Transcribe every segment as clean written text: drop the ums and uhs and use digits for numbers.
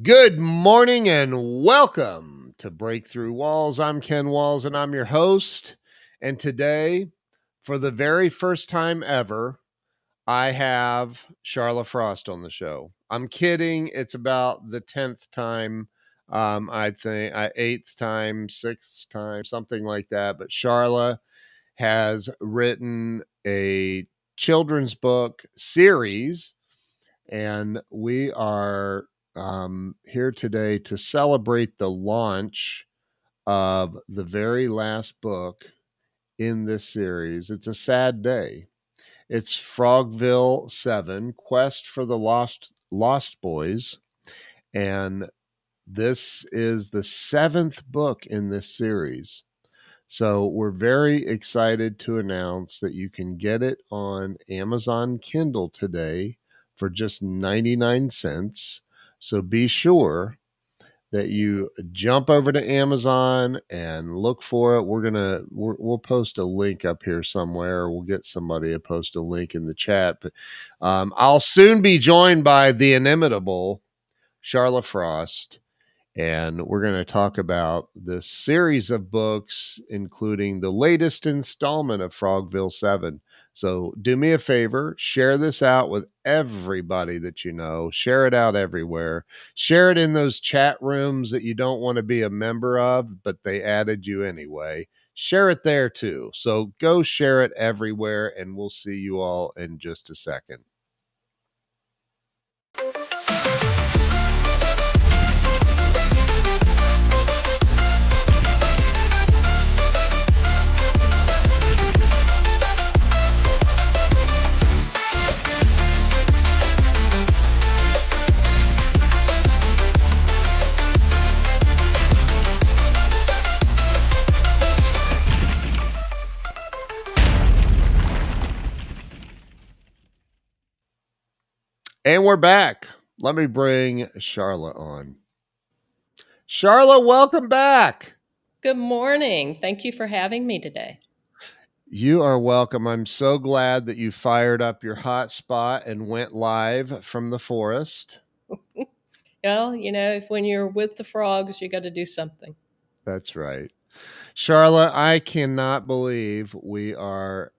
Good morning and welcome to Breakthrough Walls. I'm Ken Walls and I'm your host. And today, for the very first time ever, I have Sharla Frost on the show. I'm kidding. It's about the 10th time, I think, 8th time, 6th time, something like that. But Sharla has written a children's book series, and we are here today to celebrate the launch of the very last book in this series. It's a sad day. It's Frogville 7 Quest for the Lost Boys. And this is the seventh book in this series. So we're very excited to announce that you can get it on Amazon Kindle today for just 99 cents. So be sure that you jump over to Amazon and look for it. We'll post a link up here somewhere. We'll get somebody to post a link in the chat. But I'll soon be joined by the inimitable Sharla Frost, and we're going to talk about this series of books, including the latest installment of Frogville 7. So do me a favor, share this out with everybody that you know. Share it out everywhere. Share it in those chat rooms that you don't want to be a member of, but they added you anyway. Share it there too. So go share it everywhere, and we'll see you all in just a second. And we're back. Let me bring Sharla on. Sharla, welcome back. Good morning. Thank you for having me today. You are welcome. I'm so glad that you fired up your hotspot and went live from the forest. Well, if when you're with the frogs, you got to do something. That's right. Sharla, I cannot believe we are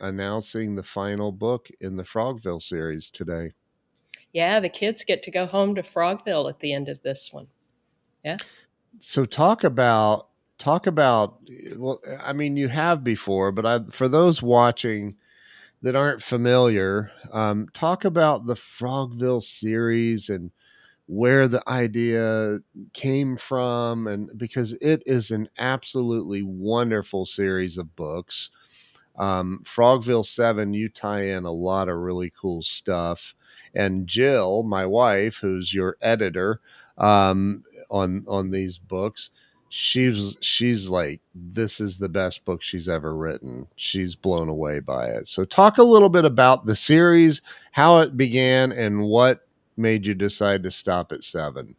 announcing the final book in the Frogville series today. Yeah, the kids get to go home to Frogville at the end of this one. Yeah. So talk about well, I mean, you have before, but for those watching that aren't familiar, talk about the Frogville series and where the idea came from, and because it is an absolutely wonderful series of books. Frogville 7, you tie in a lot of really cool stuff. And Jill, my wife, who's your editor on these books, she's like, this is the best book she's ever written. She's blown away by it. So talk a little bit about the series, how it began, and what made you decide to stop at 7.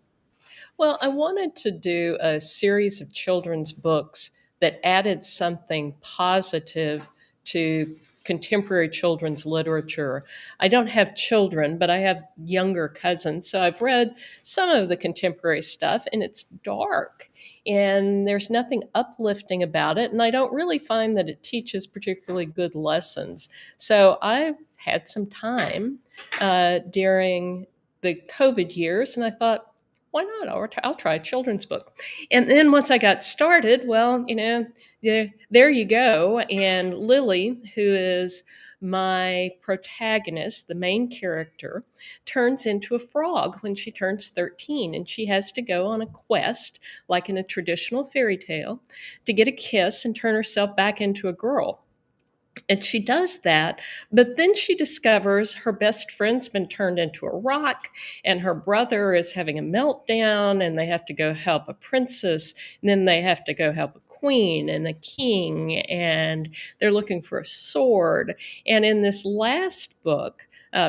Well, I wanted to do a series of children's books that added something positive to contemporary children's literature. I don't have children, but I have younger cousins. So I've read some of the contemporary stuff, and it's dark. And there's nothing uplifting about it. And I don't really find that it teaches particularly good lessons. So I've had some time during the COVID years, and I thought, why not? I'll try a children's book. And then once I got started, well, there you go. And Lily, who is my protagonist, the main character, turns into a frog when she turns 13. And she has to go on a quest, like in a traditional fairy tale, to get a kiss and turn herself back into a girl. And she does that, but then she discovers her best friend's been turned into a rock, and her brother is having a meltdown, and they have to go help a princess, and then they have to go help a queen and a king, and they're looking for a sword. And in this last book,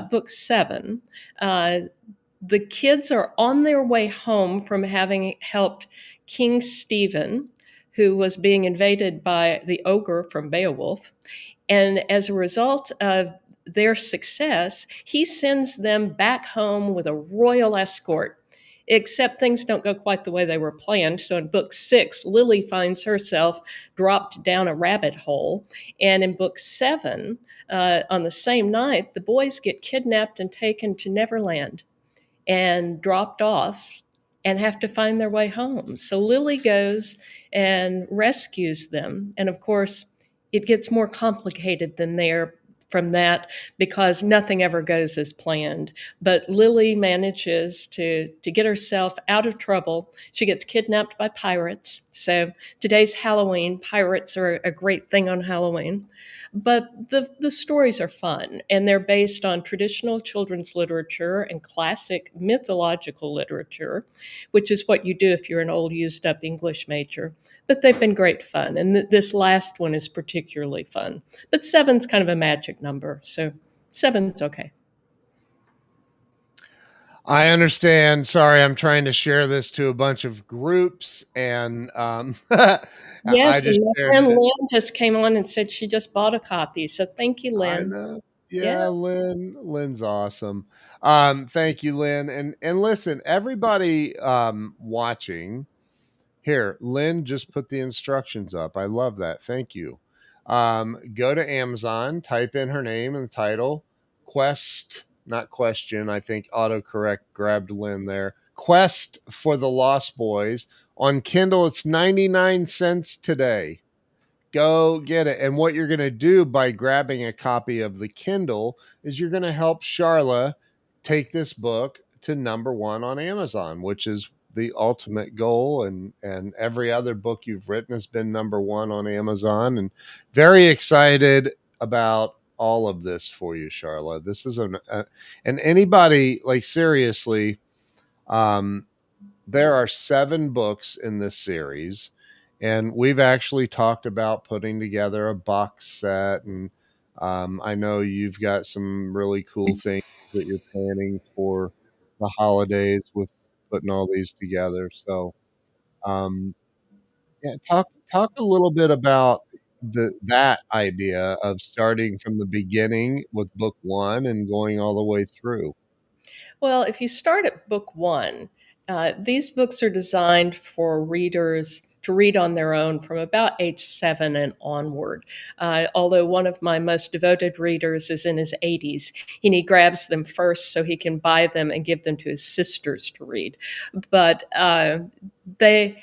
book 7, the kids are on their way home from having helped King Stephen, who was being invaded by the ogre from Beowulf. And as a result of their success, he sends them back home with a royal escort. Except things don't go quite the way they were planned. So in book 6, Lily finds herself dropped down a rabbit hole. And in book 7, on the same night, the boys get kidnapped and taken to Neverland and dropped off and have to find their way home. So Lily goes and rescues them. And of course, it gets more complicated than there from that because nothing ever goes as planned. But Lily manages to get herself out of trouble. She gets kidnapped by pirates. So today's Halloween. Pirates are a great thing on Halloween. But the stories are fun, and they're based on traditional children's literature and classic mythological literature, which is what you do if you're an old, used up English major. But they've been great fun, and this last one is particularly fun. But seven's kind of a magic number, so seven's okay. I understand. Sorry, I'm trying to share this to a bunch of groups, and I Yes, just and my shared friend it. Lynn just came on and said she just bought a copy. So thank you, I Lynn. know. Yeah. Yeah, Lynn. Lynn's awesome. Thank you, Lynn. And listen, everybody watching here, Lynn just put the instructions up. I love that. Thank you. Go to Amazon, type in her name and the title. Quest, not question. I think autocorrect grabbed Lynn there. Quest for the Lost Boys. On Kindle, it's 99 cents today. Go get it. And what you're going to do by grabbing a copy of the Kindle is you're going to help Sharla take this book to number one on Amazon, which is the ultimate goal. And every other book you've written has been number one on Amazon. And very excited about all of this for you, Sharla. This is and anybody, like, seriously, um, there are 7 books in this series, and we've actually talked about putting together a box set. And I know you've got some really cool things that you're planning for the holidays with putting all these together. So, um, yeah, talk a little bit about that idea of starting from the beginning with book one and going all the way through. Well, if you start at book 1, these books are designed for readers to read on their own from about age 7 and onward. Although one of my most devoted readers is in his 80s, and he grabs them first so he can buy them and give them to his sisters to read. But they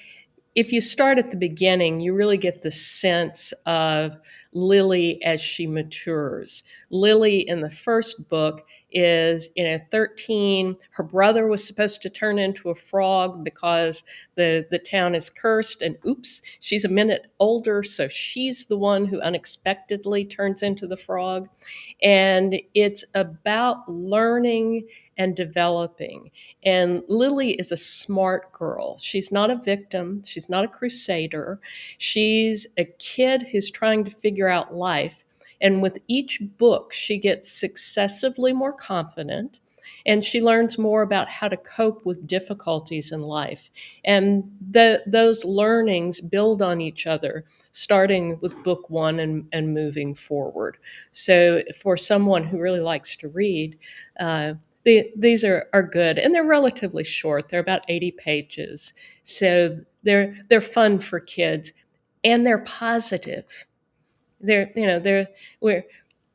if you start at the beginning, you really get the sense of Lily as she matures. Lily in the first book is 13. Her brother was supposed to turn into a frog because the town is cursed, and oops, she's a minute older, so she's the one who unexpectedly turns into the frog. And it's about learning and developing. And Lily is a smart girl. She's not a victim. She's not a crusader. She's a kid who's trying to figure out life. And with each book, she gets successively more confident and she learns more about how to cope with difficulties in life. And those learnings build on each other, starting with book 1 and moving forward. So, for someone who really likes to read, these are good, and they're relatively short. They're about 80 pages, so they're fun for kids, and they're positive. They're where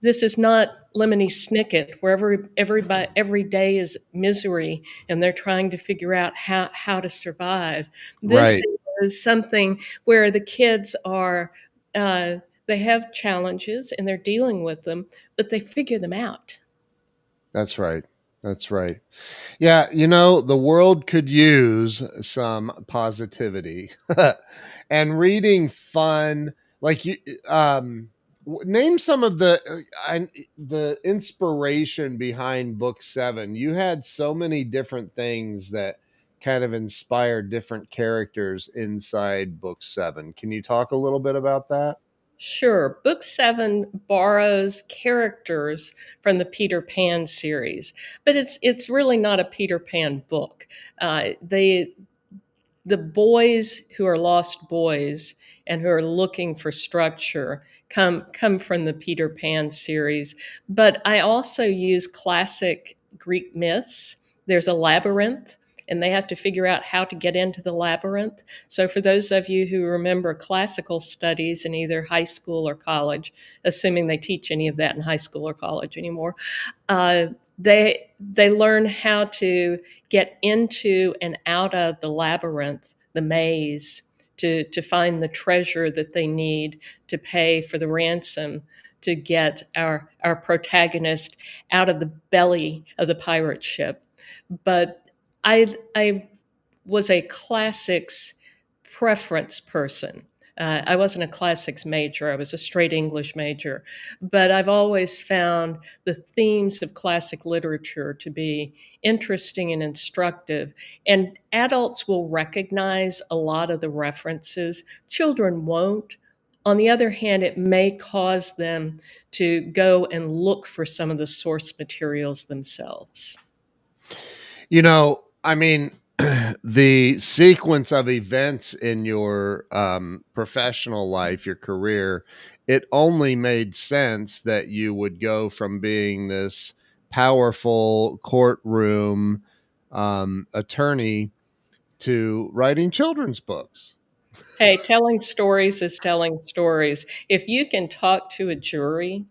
this is not Lemony Snicket, where every day is misery, and they're trying to figure out how to survive. This Right. is something where the kids are. They have challenges and they're dealing with them, but they figure them out. That's right. That's right. Yeah, the world could use some positivity. And reading fun, like you name some of the inspiration behind book 7. You had so many different things that kind of inspired different characters inside book 7. Can you talk a little bit about that? Sure. Book 7 borrows characters from the Peter Pan series, but it's really not a Peter Pan book. The boys who are lost boys and who are looking for structure come from the Peter Pan series. But I also use classic Greek myths. There's a labyrinth, and they have to figure out how to get into the labyrinth. So, for those of you who remember classical studies in either high school or college, assuming they teach any of that in high school or college anymore, uh, they learn how to get into and out of the labyrinth, the maze, to find the treasure that they need to pay for the ransom to get our protagonist out of the belly of the pirate ship. But I was a classics preference person. I wasn't a classics major, I was a straight English major. But I've always found the themes of classic literature to be interesting and instructive. And adults will recognize a lot of the references, children won't. On the other hand, it may cause them to go and look for some of the source materials themselves. I mean, the sequence of events in your professional life, your career, it only made sense that you would go from being this powerful courtroom attorney to writing children's books, Hey, telling stories is telling stories. If you can talk to a jury,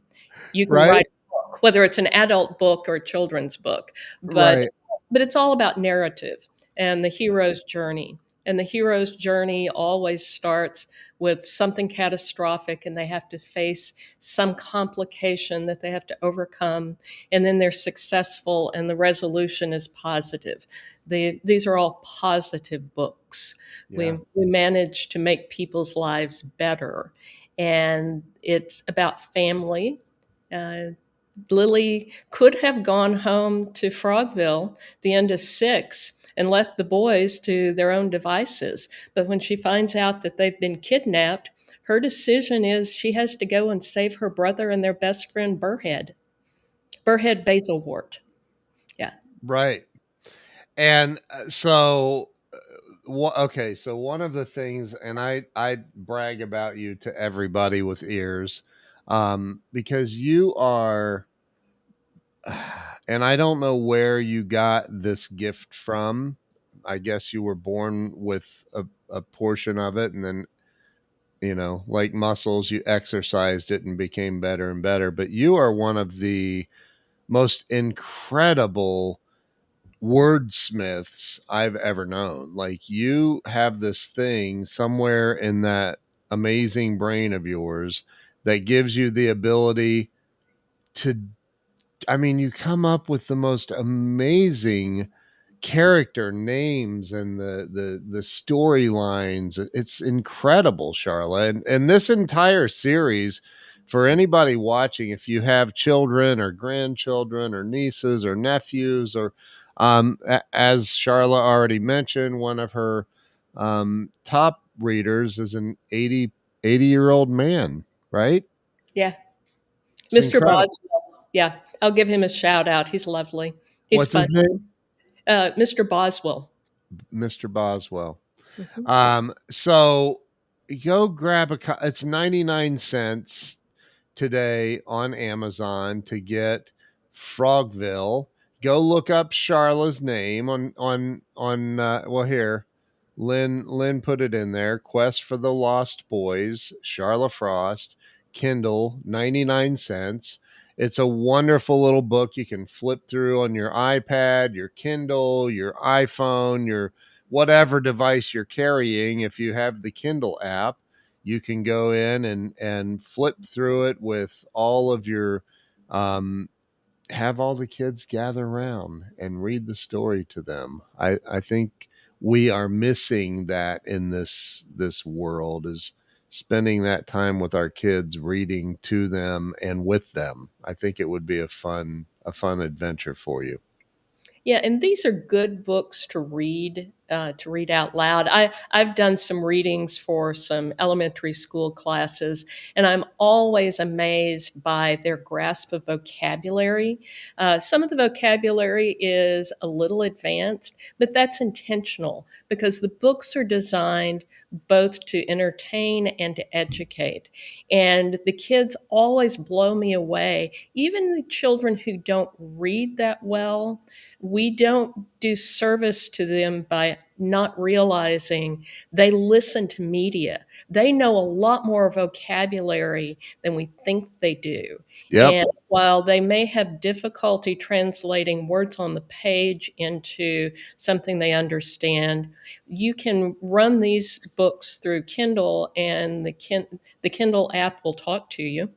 you can right? write a book, whether it's an adult book or a children's book. But Right. but it's all about narrative and the hero's journey. And the hero's journey always starts with something catastrophic, and they have to face some complication that they have to overcome. And then they're successful, and the resolution is positive. These are all positive books. Yeah. We manage to make people's lives better. And it's about family. Uh, Lily could have gone home to Frogville the end of six and left the boys to their own devices. But when she finds out that they've been kidnapped, her decision is she has to go and save her brother and their best friend, Burhead Basilwort. Yeah. Right. And okay, so one of the things, and I brag about you to everybody with ears, because you are, and I don't know where you got this gift from. I guess you were born with a portion of it, and then, like muscles, you exercised it and became better and better. But you are one of the most incredible wordsmiths I've ever known. Like, you have this thing somewhere in that amazing brain of yours that gives you the ability to, I mean, you come up with the most amazing character names and the storylines. It's incredible, Charlotte. And this entire series, for anybody watching, if you have children or grandchildren or nieces or nephews, or as Charlotte already mentioned, one of her top readers is an 80-year-old man, right? Yeah. It's Mr. incredible. Boswell. Yeah. I'll give him a shout out. He's lovely. He's What's his funny. name? Mr. Boswell. Mr. Boswell. Mhm. So go grab it's 99 cents today on Amazon to get Frogville. Go look up Charla's name well, here. Lynn put it in there. Quest for the Lost Boys, Sharla Frost, Kindle, 99 cents. It's a wonderful little book you can flip through on your iPad, your Kindle, your iPhone, your whatever device you're carrying. If you have the Kindle app, you can go in and flip through it with all of your um, have all the kids gather around and read the story to them. I think we are missing that in this world, is spending that time with our kids, reading to them and with them. I think it would be a fun adventure for you. Yeah, and these are good books to read to read out loud. I've done some readings for some elementary school classes, and I'm always amazed by their grasp of vocabulary. Some of the vocabulary is a little advanced, but that's intentional because the books are designed both to entertain and to educate. And the kids always blow me away. Even the children who don't read that well, we don't do service to them by not realizing they listen to media. They know a lot more vocabulary than we think they do. Yep. And while they may have difficulty translating words on the page into something they understand, you can run these books through Kindle, and the Kindle app will talk to you.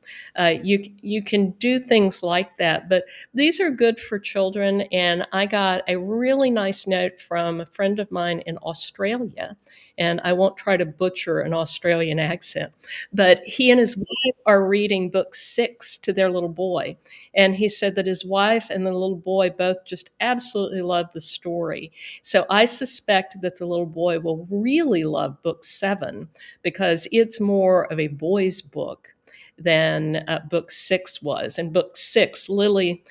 You can do things like that, but these are good for children. And I got a really nice note from a friend of mine in Australia, and I won't try to butcher an Australian accent, but he and his wife are reading book 6 to their little boy. And he said that his wife and the little boy both just absolutely love the story. So I suspect that the little boy will really love book 7 because it's more of a boy's book than book 6 was. And book 6, Lily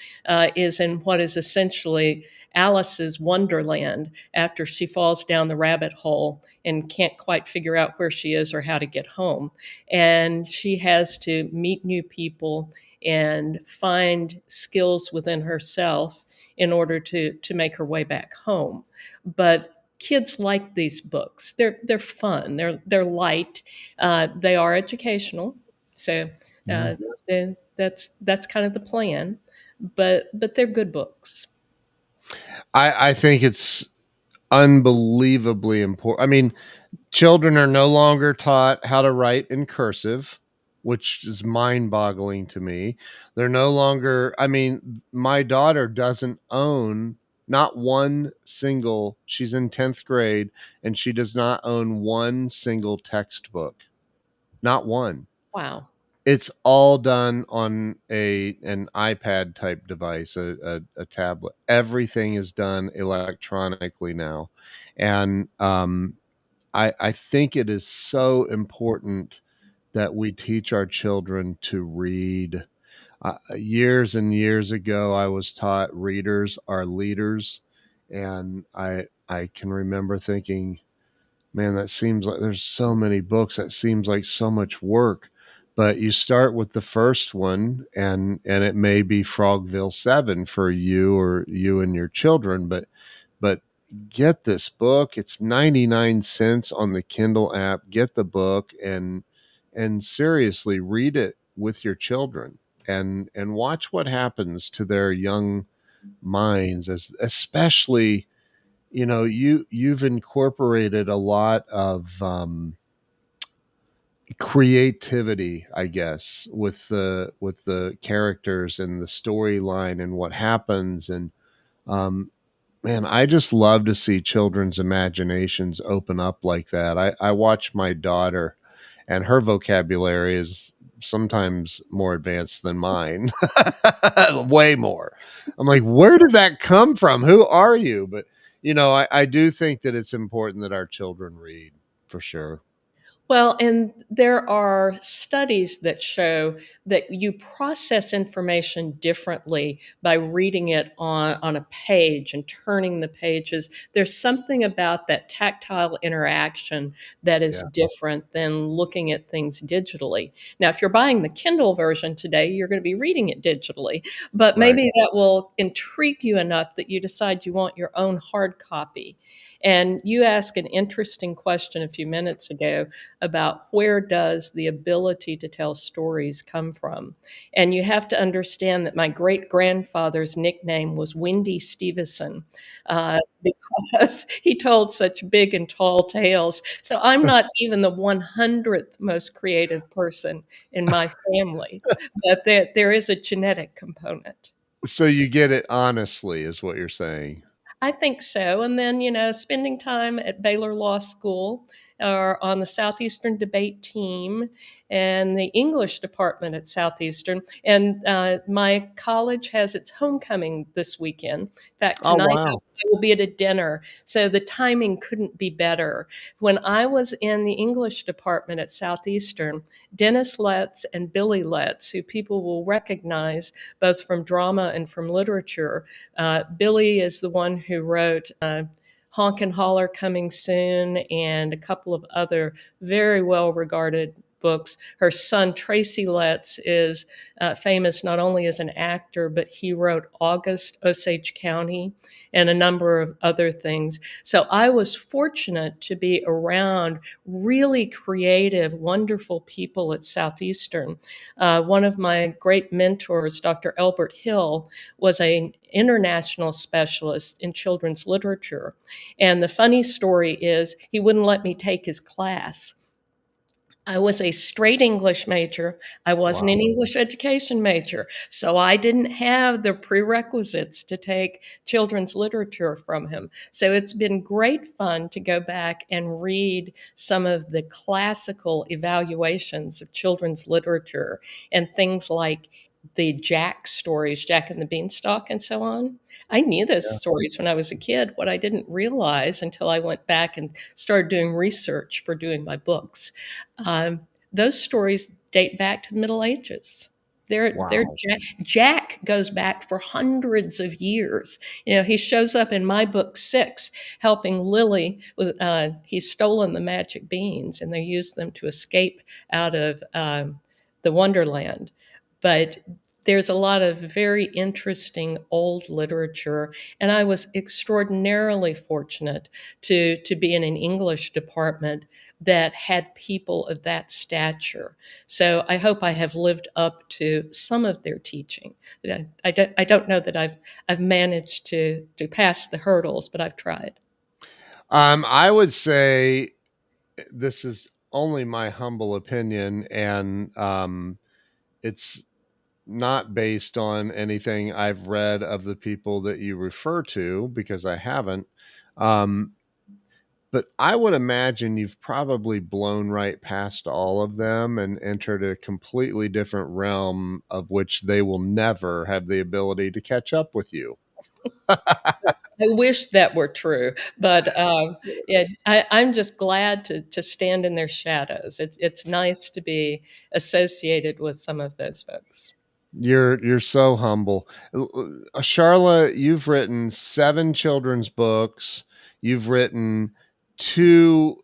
is in what is essentially Alice's Wonderland after she falls down the rabbit hole and can't quite figure out where she is or how to get home. And she has to meet new people and find skills within herself in order to make her way back home. But kids like these books. They're fun. They're light. They are educational. So Yeah. uh, that's kind of the plan. But they're good books. I think it's unbelievably important. I mean, children are no longer taught how to write in cursive, which is mind boggling to me. They're no longer, I mean, my daughter doesn't own not one single, she's in 10th grade, and she does not own one single textbook. Not one. Wow. It's all done on an iPad type device, a tablet. Everything is done electronically now. And I think it is so important that we teach our children to read. Years and years ago, I was taught readers are leaders, and I can remember thinking, man, that seems like there's so many books. That seems like so much work. But you start with the first one, and it may be Frogville 7 for you or you and your children, but get this book. It's 99 cents on the Kindle app. Get the book and seriously read it with your children and watch what happens to their young minds, as especially, you've incorporated a lot of creativity, I guess, with the characters and the storyline and what happens. And um, man, I just love to see children's imaginations open up like that. I watch my daughter, and her vocabulary is sometimes more advanced than mine, way more. I'm like, where did that come from? Who are you? But, I do think that it's important that our children read for sure. Well, and there are studies that show that you process information differently by reading it on a page and turning the pages. There's something about that tactile interaction that is Yeah. different than looking at things digitally. Now, if you're buying the Kindle version today, you're going to be reading it digitally, but Right. maybe that will intrigue you enough that you decide you want your own hard copy. And you asked an interesting question a few minutes ago about where does the ability to tell stories come from. And you have to understand that my great grandfather's nickname was Windy Stevenson because he told such big and tall tales. So I'm not even the 100th most creative person in my family, but there is a genetic component. So you get it honestly, is what you're saying. I think so. And then, spending time at Baylor Law School or on the Southeastern debate team and the English department at Southeastern. And my college has its homecoming this weekend. In fact, Oh, tonight I wow. will be at a dinner. So the timing couldn't be better. When I was in the English department at Southeastern, Dennis Letts and Billy Letts, who people will recognize both from drama and from literature. Billy is the one who wrote Honk and Holler Coming Soon and a couple of other very well regarded books. Her son, Tracy Letts, is famous not only as an actor, but he wrote August, Osage County, and a number of other things. So I was fortunate to be around really creative, wonderful people at Southeastern. One of my great mentors, Dr. Elbert Hill, was an international specialist in children's literature. And the funny story is, he wouldn't let me take his class. I was a straight English major. I wasn't an Wow. English education major. So I didn't have the prerequisites to take children's literature from him. So it's been great fun to go back and read some of the classical evaluations of children's literature and things like the Jack stories, Jack and the Beanstalk, and so on. I knew those Yeah. stories when I was a kid. What I didn't realize until I went back and started doing research for doing my books, um, those stories date back to the Middle Ages. Wow. Jack goes back for hundreds of years. He shows up in my book 6, helping Lily with. He's stolen the magic beans, and they use them to escape out of the Wonderland. But there's a lot of very interesting old literature, and I was extraordinarily fortunate to be in an English department that had people of that stature. So I hope I have lived up to some of their teaching. I don't know that I've managed to pass the hurdles, but I've tried. I would say this is only my humble opinion, and it's not based on anything I've read of the people that you refer to because I haven't. Um, but I would imagine you've probably blown right past all of them and entered a completely different realm of which they will never have the ability to catch up with you. I wish that were true, but I'm just glad to stand in their shadows. It's nice to be associated with some of those folks. You're so humble. Charla, you've written 7 children's books. You've written 2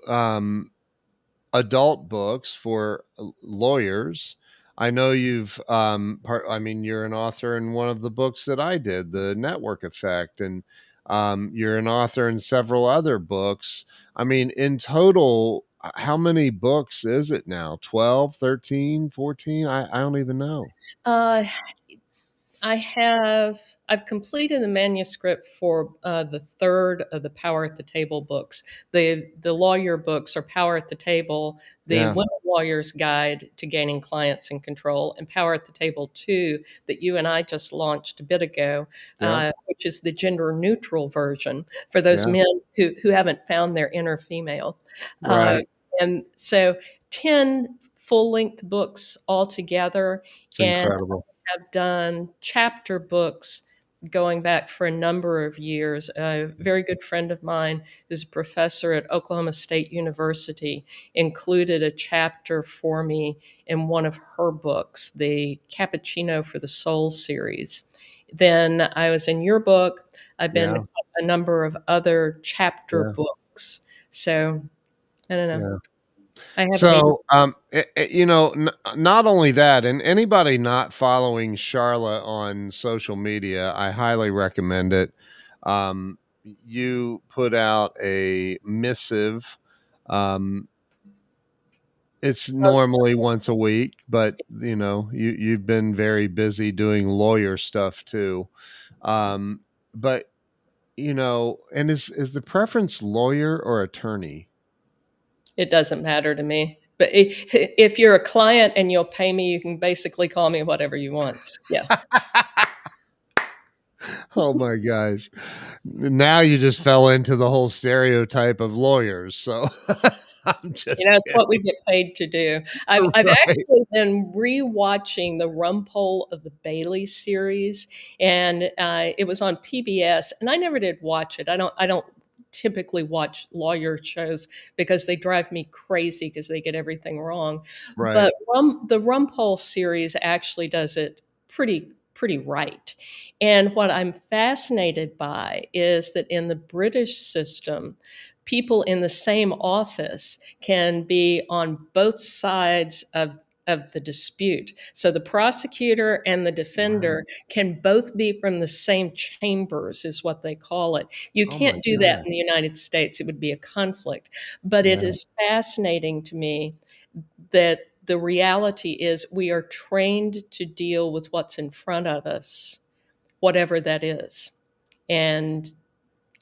adult books for lawyers. I know I mean, you're an author in one of the books that I did, The Network Effect, and you're an author in several other books. I mean, in total, how many books is it now? 12, 13, 14? I don't even know. Uh, I've completed the manuscript for the third of the Power at the Table books. The lawyer books are Power at the Table, the Yeah, Women Lawyer's Guide to Gaining Clients and Control, and Power at the Table 2 that you and I just launched a bit ago, yeah, which is the gender neutral version for those yeah. men who haven't found their inner female. Uh, Right. and so 10 full length books altogether. It's And incredible. have done chapter books going back for a number of years. A very good friend of mine, who's a professor at Oklahoma State University, included a chapter for me in one of her books, the Cappuccino for the Soul series. Then I was in your book. I've been Yeah, a number of other chapter yeah, books. So I don't know. yeah. I haven't even. So, not only that, and anybody not following Charla on social media, I highly recommend it. You put out a missive. Um, it's normally once a week, but you've been very busy doing lawyer stuff too. Um, but and is the preference lawyer or attorney? It doesn't matter to me. But if you're a client and you'll pay me, you can basically call me whatever you want. Yeah. Oh my gosh. Now you just fell into the whole stereotype of lawyers. So I'm You just know, it's what we kidding. get paid to do. I've Right. actually been rewatching the Rumpole of the Bailey series, and it was on PBS, and I never did watch it. I don't typically watch lawyer shows because they drive me crazy because they get everything wrong. Right. But the Rumpole series actually does it pretty right. And what I'm fascinated by is that in the British system, people in the same office can be on both sides of the dispute. So the prosecutor and the Wow. defender can both be from the same chambers, is what they call it. You Oh my can't do that God. in the United States, it would be a conflict. But it Yeah. is fascinating to me that the reality is we are trained to deal with what's in front of us, whatever that is. And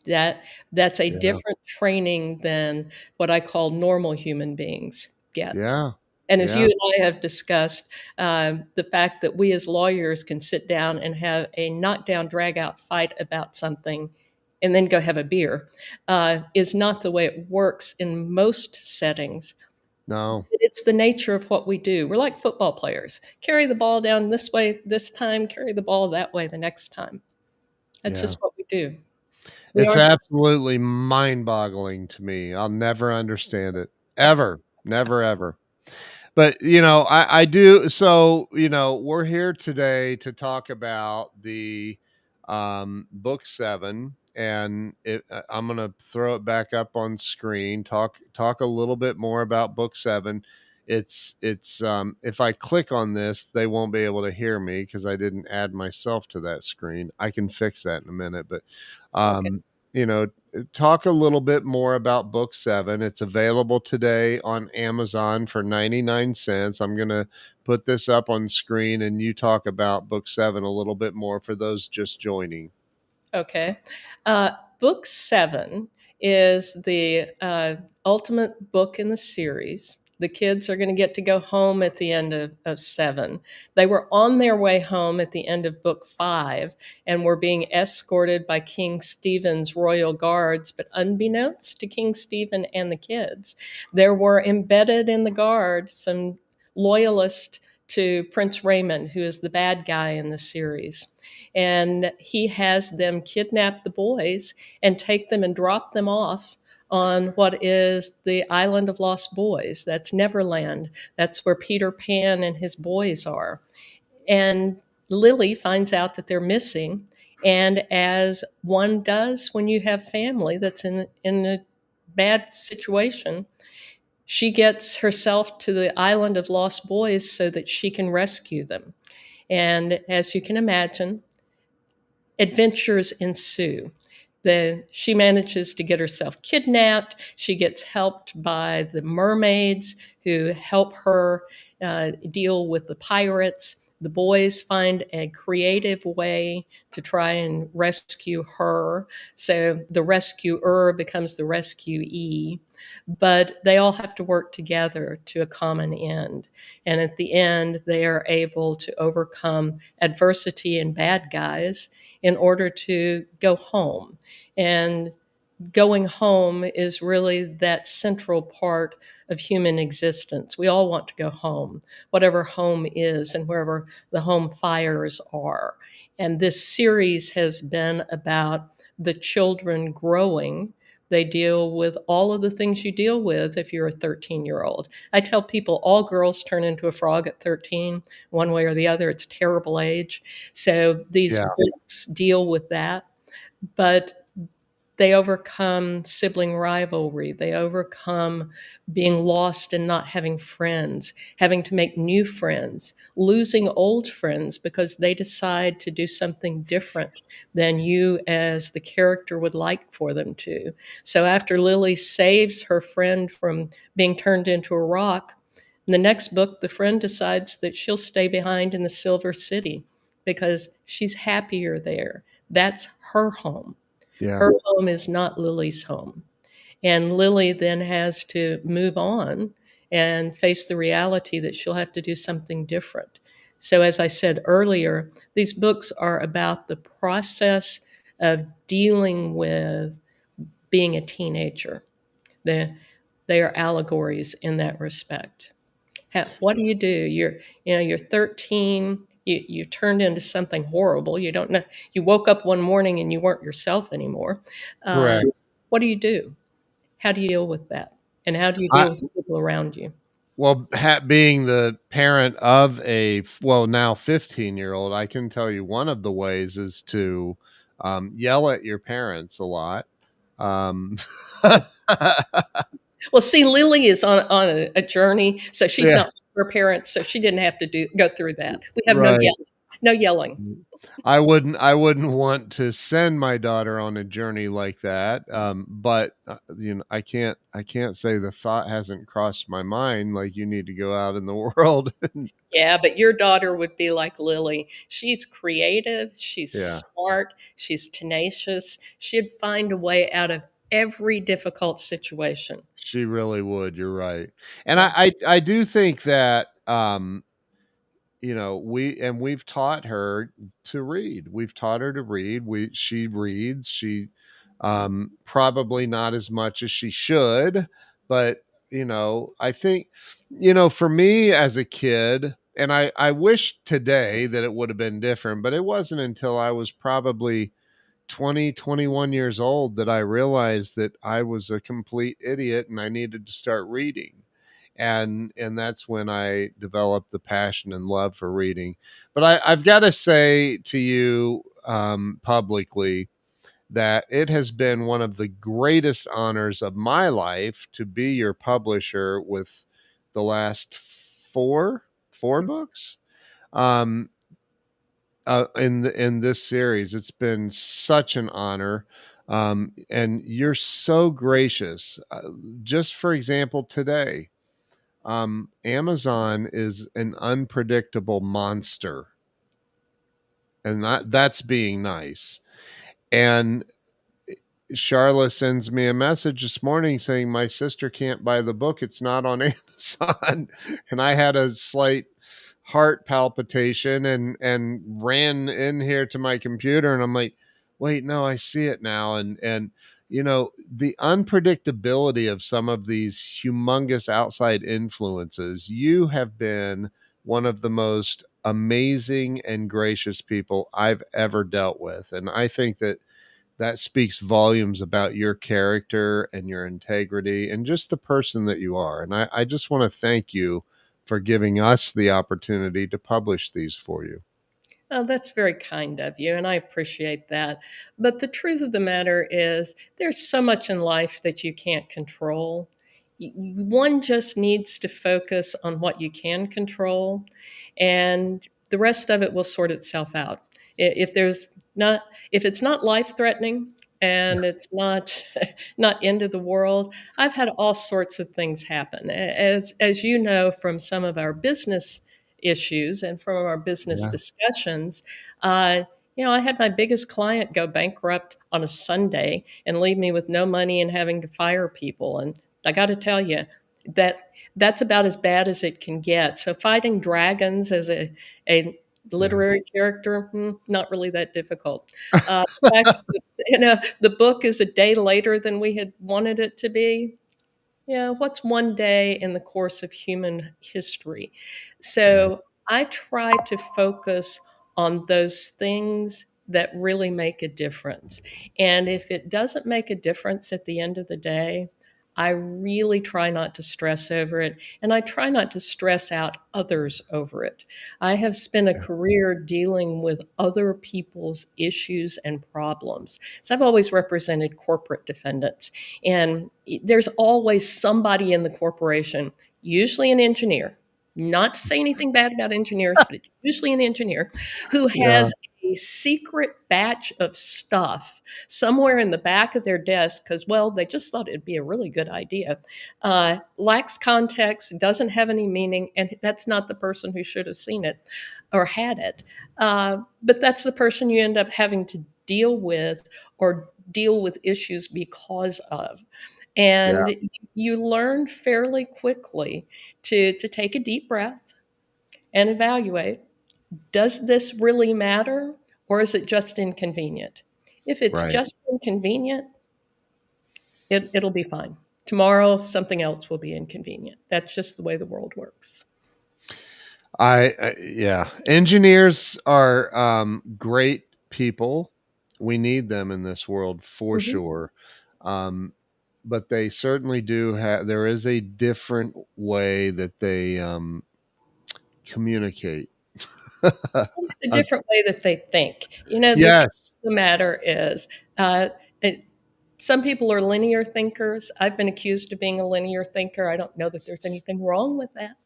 that that's a Yeah. different training than what I call normal human beings get. Yeah. And as you Yeah. and I have discussed, the fact that we as lawyers can sit down and have a knockdown, drag out fight about something and then go have a beer is not the way it works in most settings. No. It's the nature of what we do. We're like football players, carry the ball down this way this time, carry the ball that way the next time. That's Yeah. just what we do. We It's aren't. absolutely mind-boggling to me. I'll never understand it. Ever. Never, ever. But, I do so, we're here today to talk about the, book 7, and I'm gonna throw it back up on screen, talk a little bit more about book 7. If I click on this, they won't be able to hear me because I didn't add myself to that screen. I can fix that in a minute, but, Okay. um, you know, talk a little bit more about book 7. It's available today on Amazon for 99 cents. I'm going to put this up on screen and you talk about book 7 a little bit more for those just joining. Okay. Uh, Book 7 is the ultimate book in the series. The kids are going to get to go home at the end of 7. They were on their way home at the end of book 5 and were being escorted by King Stephen's royal guards. But unbeknownst to King Stephen and the kids, there were embedded in the guard some loyalists to Prince Raymond, who is the bad guy in the series. And he has them kidnap the boys and take them and drop them off on what is the island of lost boys. That's Neverland. That's where Peter Pan and his boys are. And Lily finds out that they're missing. And as one does when you have family that's in a bad situation, she gets herself to the island of lost boys so that she can rescue them. And as you can imagine, adventures ensue. She manages to get herself kidnapped. She gets helped by the mermaids who help her deal with the pirates. The boys find a creative way to try and rescue her. So the rescuer becomes the rescuee. But they all have to work together to a common end. And at the end, they are able to overcome adversity and bad guys in order to go home. And going home is really that central part of human existence. We all want to go home, whatever home is and wherever the home fires are. And this series has been about the children growing. They deal with all of the things you deal with if you're a 13-year-old. I tell people all girls turn into a frog at 13, one way or the other. It's a terrible age. So these Yeah. books deal with that, but they overcome sibling rivalry. They overcome being lost and not having friends, having to make new friends, losing old friends because they decide to do something different than you as the character would like for them to. So after Lily saves her friend from being turned into a rock, in the next book, the friend decides that she'll stay behind in the Silver City because she's happier there. That's her home. Yeah. Her home is not Lily's home. And Lily then has to move on and face the reality that she'll have to do something different. So, as I said earlier, these books are about the process of dealing with being a teenager. They, they are allegories in that respect. What do? You're 13. You turned into something horrible. You don't know. You woke up one morning and you weren't yourself anymore. Uh, Correct. what do you do? How do you deal with that? And how do you I deal with the people around you? Well, being the parent of well, now 15-year-old, I can tell you one of the ways is to, yell at your parents a lot. Um Well, see, Lily is on a journey, so she's Yeah, not with her parents, so she didn't have to go through that. We have no right. yelling. No yelling. I wouldn't want to send my daughter on a journey like that, but, I can't say the thought hasn't crossed my mind, like, you need to go out in the world. Yeah, but your daughter would be like Lily. She's creative, she's Yeah. smart, she's tenacious. She'd find a way out of every difficult situation. She really would, you're right. And Yeah. I do think that, we've taught her to read. We've taught her to read. She reads. She, probably not as much as she should, but, I think, for me as a kid, and I wish today that it would have been different, but it wasn't until I was probably 20, 21 years old that I realized that I was a complete idiot and I needed to start reading. And that's when I developed the passion and love for reading. But I've got to say to you, publicly, that it has been one of the greatest honors of my life to be your publisher with the last four books. Um, in this series. It's been such an honor, and you're so gracious. Just for example, today, Amazon is an unpredictable monster, and that's being nice. And Sharla sends me a message this morning saying my sister can't buy the book. It's not on Amazon. And I had a slight heart palpitation and ran in here to my computer and I'm like, wait, no, I see it now. And the unpredictability of some of these humongous outside influences, you have been one of the most amazing and gracious people I've ever dealt with. And I think that speaks volumes about your character and your integrity and just the person that you are. And I just want to thank you for giving us the opportunity to publish these for you. Oh, that's very kind of you, and I appreciate that. But the truth of the matter is, there's so much in life that you can't control. One just needs to focus on what you can control, and the rest of it will sort itself out. If there's not, if it's not life threatening and it's not not end of the world, I've had all sorts of things happen. As you know from some of our business issues and from our business Yeah. discussions, uh, I had my biggest client go bankrupt on a Sunday and leave me with no money and having to fire people. And I got to tell you, that's about as bad as it can get. So fighting dragons as a Yeah. literary character, not really that difficult. The fact that, the book is a day later than we had wanted it to be. Yeah, what's one day in the course of human history? Yeah. So I try to focus on those things that really make a difference. And if it doesn't make a difference at the end of the day, I really try not to stress over it. And I try not to stress out others over it. I have spent a Yeah. career dealing with other people's issues and problems. So I've always represented corporate defendants. And there's always somebody in the corporation, usually an engineer, not to say anything bad about engineers, but it's usually an engineer who Yeah. has a secret batch of stuff somewhere in the back of their desk because, well, they just thought it'd be a really good idea. Lacks context, doesn't have any meaning, and that's not the person who should have seen it or had it. But that's the person you end up having to deal with or deal with issues because of. Yeah. And you learn fairly quickly to take a deep breath and evaluate, does this really matter or is it just inconvenient? If it's Right. just inconvenient, it'll be fine. Tomorrow, something else will be inconvenient. That's just the way the world works. Yeah, engineers are great people. We need them in this world for Mhm. sure. Um, but they certainly do have, there is a different way that they communicate. It's a Un- different way that they think. You know, the truth yes. of the matter is, uh, it, some people are linear thinkers. I've been accused of being a linear thinker. I don't know that there's anything wrong with that.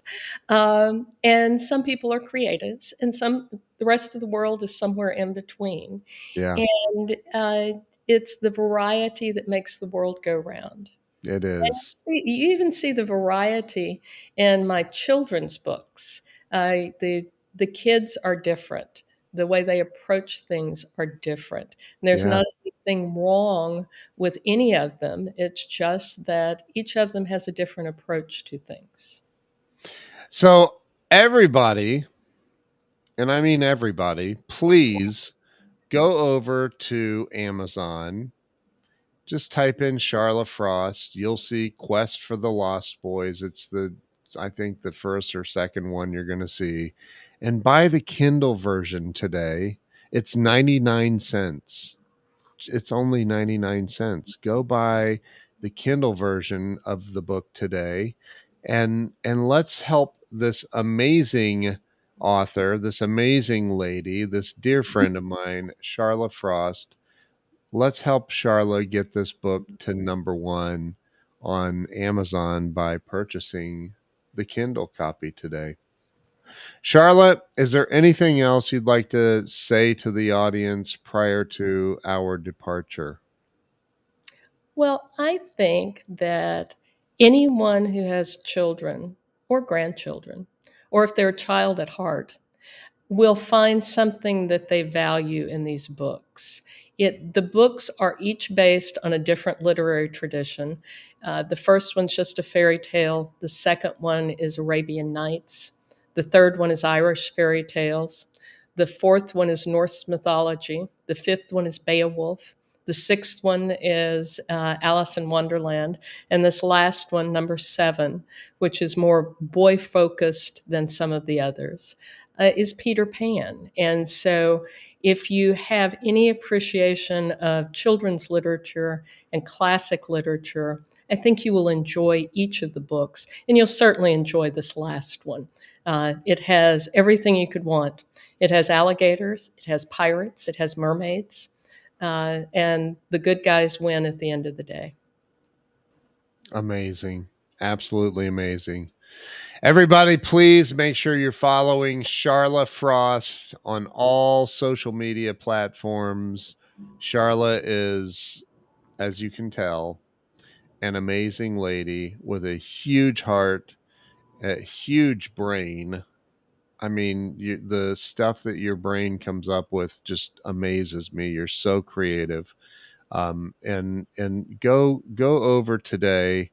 And some people are creatives, and the rest of the world is somewhere in between. Yeah, And it's the variety that makes the world go round. it And is. you even see the variety in my children's books. The kids are different. The way they approach things are different. And there's Yeah. not anything wrong with any of them. It's just that each of them has a different approach to things. So, everybody, and I mean everybody, please go over to Amazon. Just type in Sharla Frost. You'll see Quest for the Lost Boys. I think, the first or second one you're going to see. And buy the Kindle version today. It's 99 cents. It's only 99 cents. Go buy the Kindle version of the book today, and let's help this amazing author, this amazing lady, this dear friend of mine, Sharla Frost. Let's help Charla get this book to number one on Amazon by purchasing the Kindle copy today. Charlotte, is there anything else you'd like to say to the audience prior to our departure? Well, I think that anyone who has children or grandchildren, or if they're a child at heart, will find something that they value in these books. The books are each based on a different literary tradition. The first one's just a fairy tale. The second one is Arabian Nights. The third one is Irish fairy tales. The fourth one is Norse mythology. The fifth one is Beowulf. The sixth one is Alice in Wonderland. And this last one, number seven, which is more boy focused than some of the others, is Peter Pan. And so, if you have any appreciation of children's literature and classic literature, I think you will enjoy each of the books, and you'll certainly enjoy this last one. It has everything you could want. It has alligators, it has pirates, it has mermaids, and the good guys win at the end of the day. Amazing. Absolutely amazing. Everybody, please make sure you're following Charla Frost on all social media platforms. Charla is, as you can tell, an amazing lady with a huge heart, a huge brain. I mean, the stuff that your brain comes up with just amazes me. You're so creative. And go over today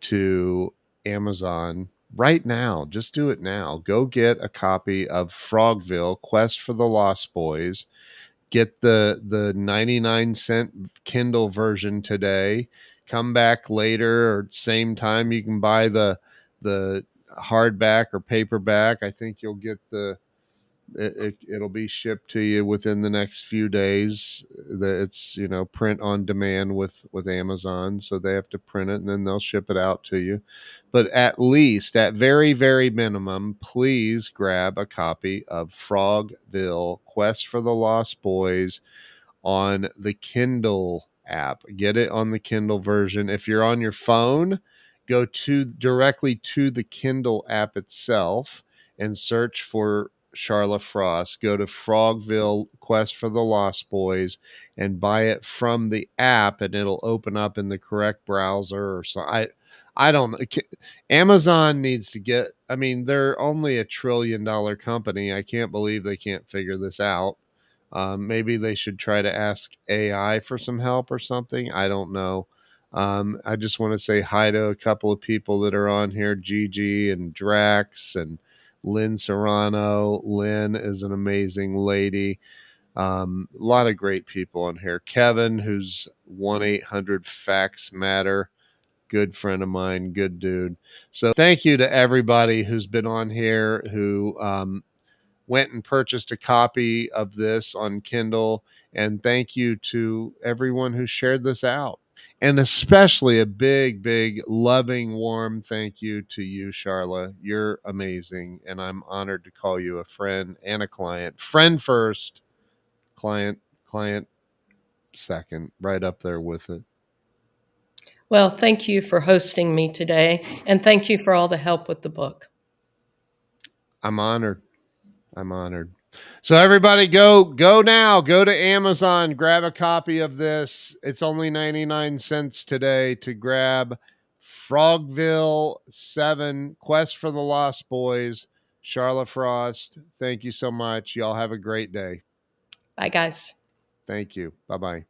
to Amazon right now. Just do it now. Go get a copy of Frogville: Quest for the Lost Boys. Get the 99 cent Kindle version today. Come back later or same time you can buy the hardback or paperback. I think you'll get it'll be shipped to you within the next few days. It's, print on demand with Amazon, so they have to print it and then they'll ship it out to you. But at least, at very very minimum, please grab a copy of Frogville: Quest for the Lost Boys on the Kindle app. Get it on the Kindle version. If you're on your phone, go to directly to the Kindle app itself and search for Charla Frost. Go to Frogville: Quest for the Lost Boys and buy it from the app, and it'll open up in the correct browser or so. I don't know. Amazon needs to get, I mean, they're only $1 trillion company. I can't believe they can't figure this out. Maybe they should try to ask AI for some help or something. I don't know. I just want to say hi to a couple of people that are on here: Gigi and Drax and Lynn Serrano. Lynn is an amazing lady. A lot of great people in here. Kevin, who's 1-800 Facts Matter, good friend of mine, good dude. So thank you to everybody who's been on here, who went and purchased a copy of this on Kindle. And thank you to everyone who shared this out. And especially a big, big, loving, warm thank you to you, Sharla. You're amazing. And I'm honored to call you a friend and a client. Friend first, client second, right up there with it. Well, thank you for hosting me today, and thank you for all the help with the book. I'm honored. I'm honored. So everybody go now. Go to Amazon, grab a copy of this. It's only 99 cents today to grab Frogville 7 Quest for the Lost Boys. Sharla Frost, thank you so much. Y'all have a great day. Bye, guys. Thank you. Bye-bye.